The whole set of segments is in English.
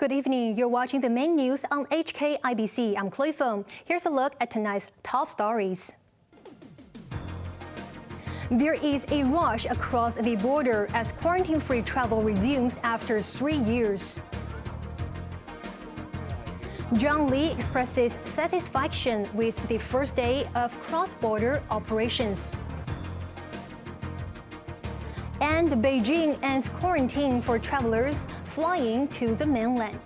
Good evening. You're watching the main news on HKIBC. I'm Chloe Feng. Here's a look at tonight's top stories. There is a rush across the border as quarantine-free travel resumes after 3 years. John Lee expresses satisfaction with the first day of cross-border operations. And Beijing ends quarantine for travelers flying to the mainland.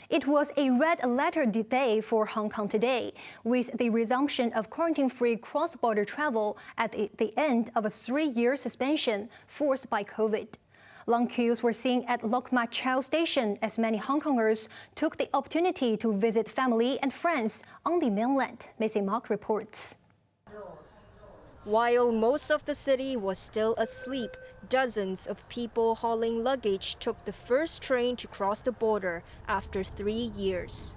It was a red letter day for Hong Kong today, with the resumption of quarantine-free cross-border travel at the end of a 3-year suspension forced by COVID. Long queues were seen at Lok Ma Chau Station as many Hong Kongers took the opportunity to visit family and friends on the mainland, Macy Mock reports. While most of the city was still asleep, dozens of people hauling luggage took the first train to cross the border after 3 years.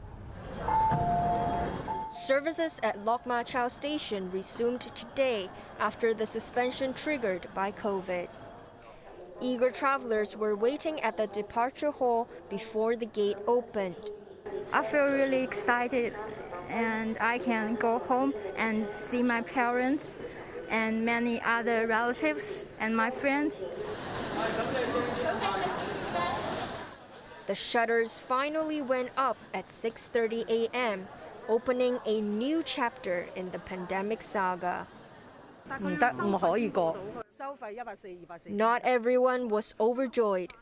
Services at Lok Ma Chau Station resumed today after the suspension triggered by COVID. Eager travelers were waiting at the departure hall before the gate opened. I feel really excited, and I can go home and see my parents and many other relatives and my friends. The shutters finally went up at 6:30 a.m., opening a new chapter in the pandemic saga. Not everyone was overjoyed.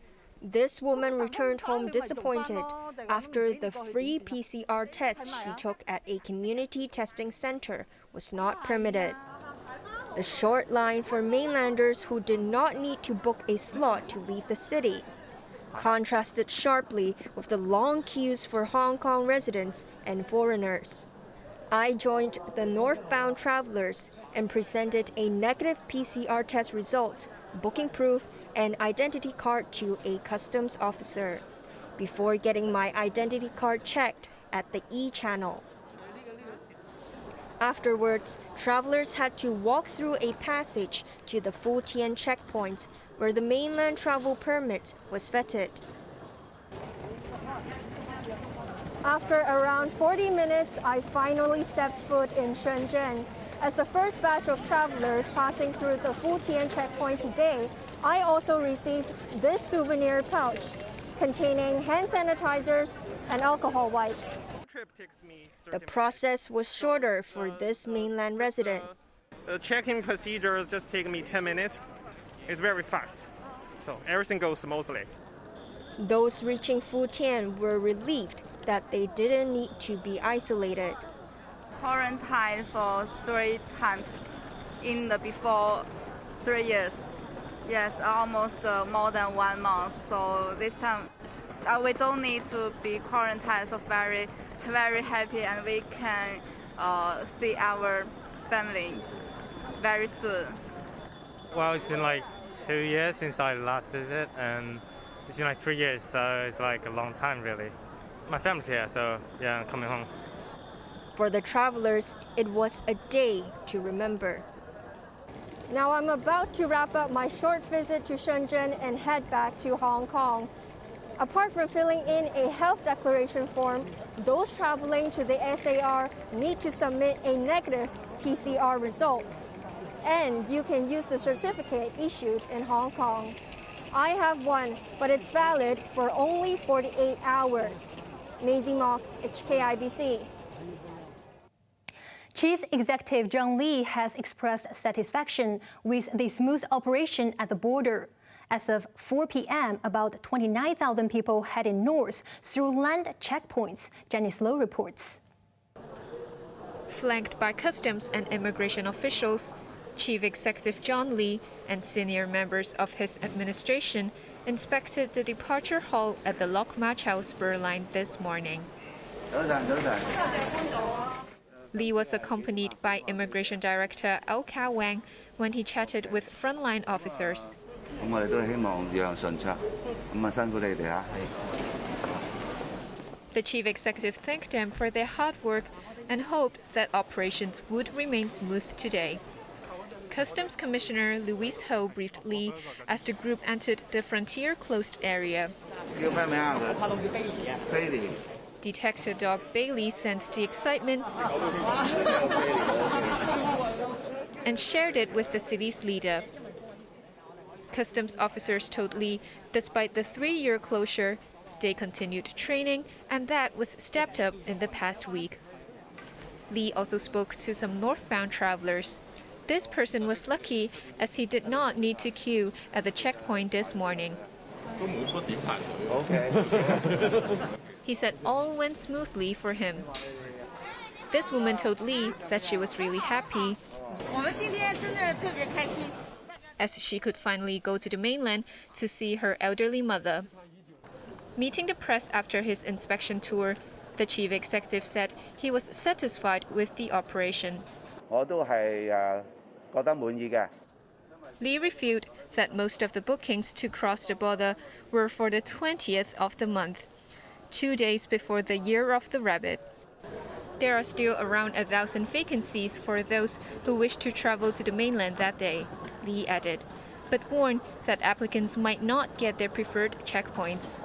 This woman returned home disappointed after the free PCR test she took at a community testing center was not permitted. The short line for mainlanders who did not need to book a slot to leave the city contrasted sharply with the long queues for Hong Kong residents and foreigners. I joined the northbound travelers and presented a negative PCR test result, booking proof, and identity card to a customs officer before getting my identity card checked at the E-channel. Afterwards, travelers had to walk through a passage to the Fu Tian checkpoint, where the mainland travel permit was vetted. After around 40 minutes, I finally stepped foot in Shenzhen. As the first batch of travelers passing through the Fu Tian checkpoint today, I also received this souvenir pouch containing hand sanitizers and alcohol wipes. The process was shorter for this mainland resident. The check-in procedures just take me 10 minutes. It's very fast, so everything goes smoothly. Those reaching Fu Tian were relieved that they didn't need to be isolated. Quarantined for 3 times in the before 3 years. Yes, almost more than 1 month. So this time we don't need to be quarantined. So very happy, and we can see our family very soon. Well, it's been like 2 years since I last visited, and it's been like 3 years, so it's like a long time really. My family's here, so yeah, I'm coming home. For the travelers, it was a day to remember. Now I'm about to wrap up my short visit to Shenzhen and head back to Hong Kong. Apart from filling in a health declaration form, those traveling to the SAR need to submit a negative PCR results. And you can use the certificate issued in Hong Kong. I have one, but it's valid for only 48 hours. Macy Mock, HKIBC. Chief Executive John Lee has expressed satisfaction with the smooth operation at the border. As of 4 p.m., about 29,000 people headed north through land checkpoints, Janice Low reports. Flanked by customs and immigration officials, Chief Executive John Lee and senior members of his administration inspected the departure hall at the Lok Ma Chau spur line this morning. Lee was accompanied by Immigration Director Chloe Feng when he chatted with frontline officers. The chief executive thanked them for their hard work and hoped that operations would remain smooth today. Customs Commissioner Louise Ho briefed Lee as the group entered the frontier-closed area. Detector dog Bailey sensed the excitement and shared it with the city's leader. Customs officers told Lee, despite the 3-year closure, they continued training, and that was stepped up in the past week. Lee also spoke to some northbound travelers. This person was lucky as he did not need to queue at the checkpoint this morning. He said all went smoothly for him. This woman told Lee that she was really happy, as she could finally go to the mainland to see her elderly mother. Meeting the press after his inspection tour, the chief executive said he was satisfied with the operation. Lee revealed that most of the bookings to cross the border were for the 20th of the month, 2 days before the Year of the Rabbit. There are still around 1,000 vacancies for those who wish to travel to the mainland that day, Lee added, but warned that applicants might not get their preferred checkpoints.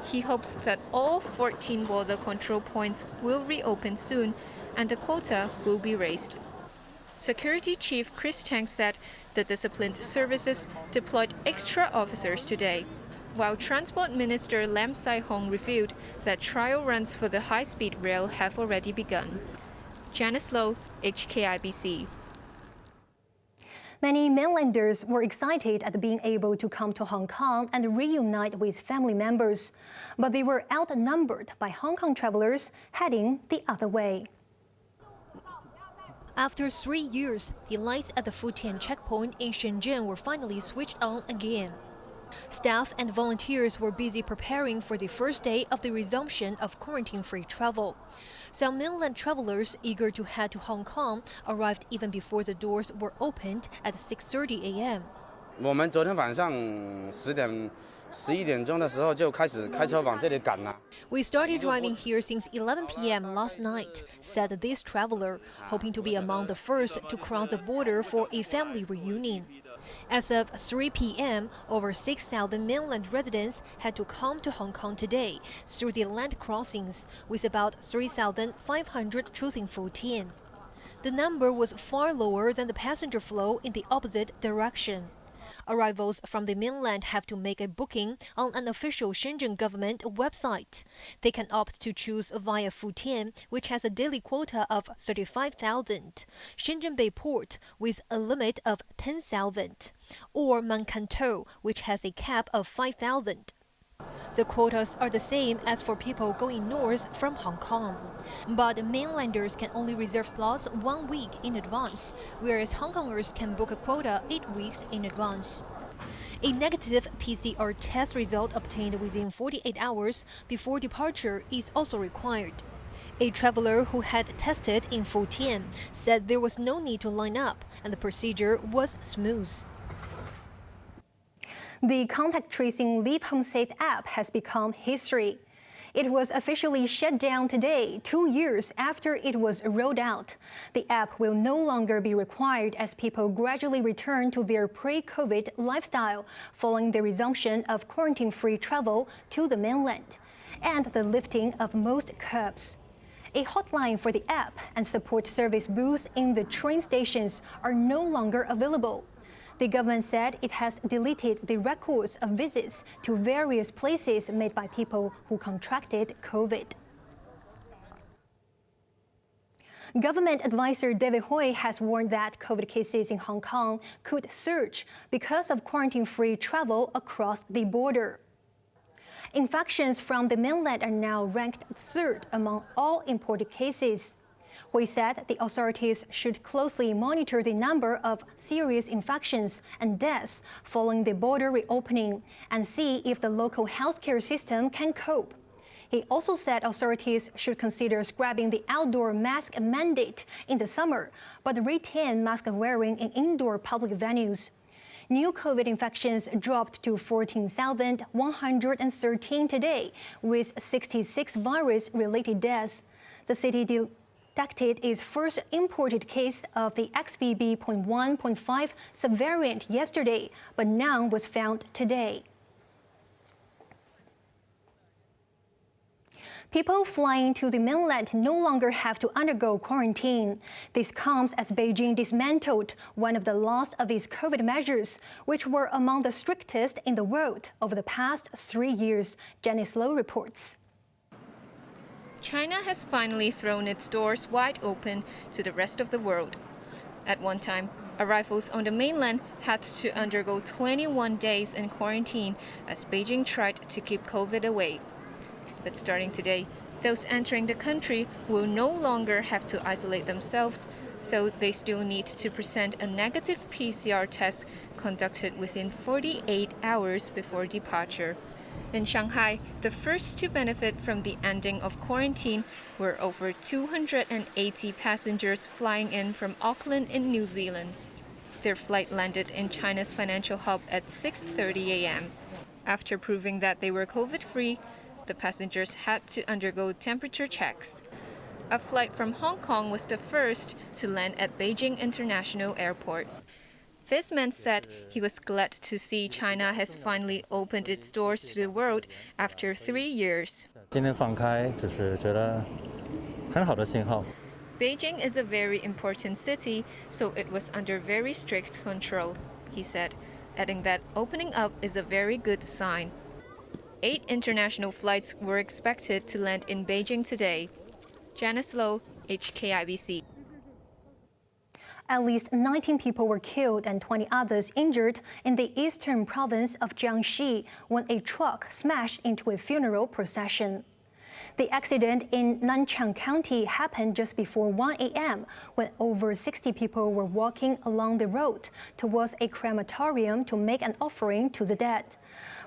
He hopes that all 14 border control points will reopen soon and the quota will be raised. Security Chief Chris Tang said the disciplined services deployed extra officers today, while Transport Minister Lam Sai-hong revealed that trial runs for the high-speed rail have already begun. Janice Low, HKIBC. Many mainlanders were excited at being able to come to Hong Kong and reunite with family members, but they were outnumbered by Hong Kong travelers heading the other way. After 3 years, the lights at the Futian checkpoint in Shenzhen were finally switched on again. Staff and volunteers were busy preparing for the first day of the resumption of quarantine-free travel. Some mainland travelers eager to head to Hong Kong arrived even before the doors were opened at 6:30 a.m. 我们昨天晚上11点钟的时候就开始开车往这里赶了。 We started driving here since 11 p.m. last night, said this traveler, hoping to be among the first to cross the border for a family reunion. As of 3 p.m., over 6,000 mainland residents had to come to Hong Kong today through the land crossings, with about 3,500 choosing Futian. The number was far lower than the passenger flow in the opposite direction. Arrivals from the mainland have to make a booking on an official Shenzhen government website. They can opt to choose via Futian, which has a daily quota of 35,000, Shenzhen Bay Port with a limit of 10,000, or Mankantou, which has a cap of 5,000. The quotas are the same as for people going north from Hong Kong. But mainlanders can only reserve slots 1 week in advance, whereas Hong Kongers can book a quota 8 weeks in advance. A negative PCR test result obtained within 48 hours before departure is also required. A traveler who had tested in Futian said there was no need to line up and the procedure was smooth. The contact tracing Leave Home Safe app has become history. It was officially shut down today, 2 years after it was rolled out. The app will no longer be required as people gradually return to their pre-COVID lifestyle following the resumption of quarantine-free travel to the mainland and the lifting of most curbs. A hotline for the app and support service booths in the train stations are no longer available. The government said it has deleted the records of visits to various places made by people who contracted COVID. Government advisor David Hui has warned that COVID cases in Hong Kong could surge because of quarantine-free travel across the border. Infections from the mainland are now ranked third among all imported cases. Hui said the authorities should closely monitor the number of serious infections and deaths following the border reopening and see if the local healthcare system can cope. He also said authorities should consider scrapping the outdoor mask mandate in the summer, but retain mask wearing in indoor public venues. New COVID infections dropped to 14,113 today, with 66 virus-related deaths. The city detected its first imported case of the XBB.1.5 subvariant yesterday, but none was found today. People flying to the mainland no longer have to undergo quarantine. This comes as Beijing dismantled one of the last of its COVID measures, which were among the strictest in the world over the past 3 years, Janice Low reports. China has finally thrown its doors wide open to the rest of the world. At one time, arrivals on the mainland had to undergo 21 days in quarantine as Beijing tried to keep COVID away. But starting today, those entering the country will no longer have to isolate themselves, though they still need to present a negative PCR test conducted within 48 hours before departure. In Shanghai, the first to benefit from the ending of quarantine were over 280 passengers flying in from Auckland in New Zealand. Their flight landed in China's financial hub at 6:30 a.m. After proving that they were COVID-free, the passengers had to undergo temperature checks. A flight from Hong Kong was the first to land at Beijing International Airport. This man said he was glad to see China has finally opened its doors to the world after 3 years. 今天放开只是觉得很好的信号。 Beijing is a very important city, so it was under very strict control, he said, adding that opening up is a very good sign. 8 international flights were expected to land in Beijing today. Janice Low, HKIBC. At least 19 people were killed and 20 others injured in the eastern province of Jiangxi when a truck smashed into a funeral procession. The accident in Nanchang County happened just before 1 a.m. when over 60 people were walking along the road towards a crematorium to make an offering to the dead.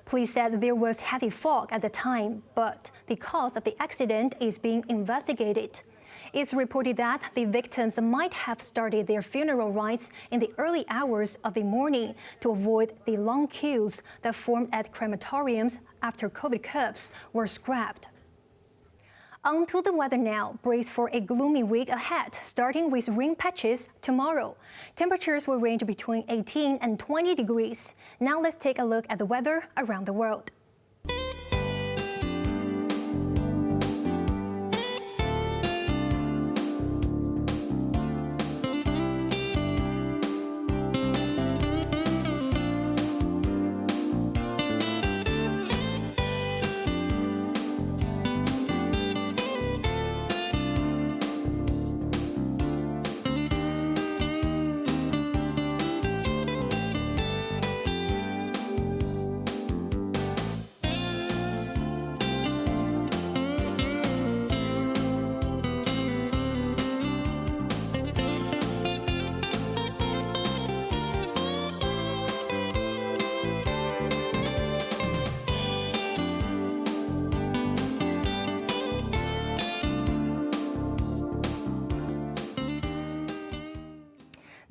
Police said there was heavy fog at the time, but the cause of the accident is being investigated. It's reported that the victims might have started their funeral rites in the early hours of the morning to avoid the long queues that formed at crematoriums after COVID curbs were scrapped. On to the weather now. Brace for a gloomy week ahead, starting with rain patches tomorrow. Temperatures will range between 18 and 20 degrees. Now let's take a look at the weather around the world.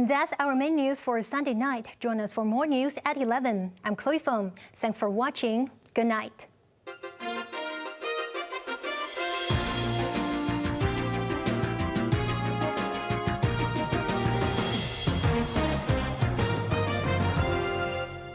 That's our main news for Sunday night. Join us for more news at 11. I'm Chloe Feng. Thanks for watching. Good night.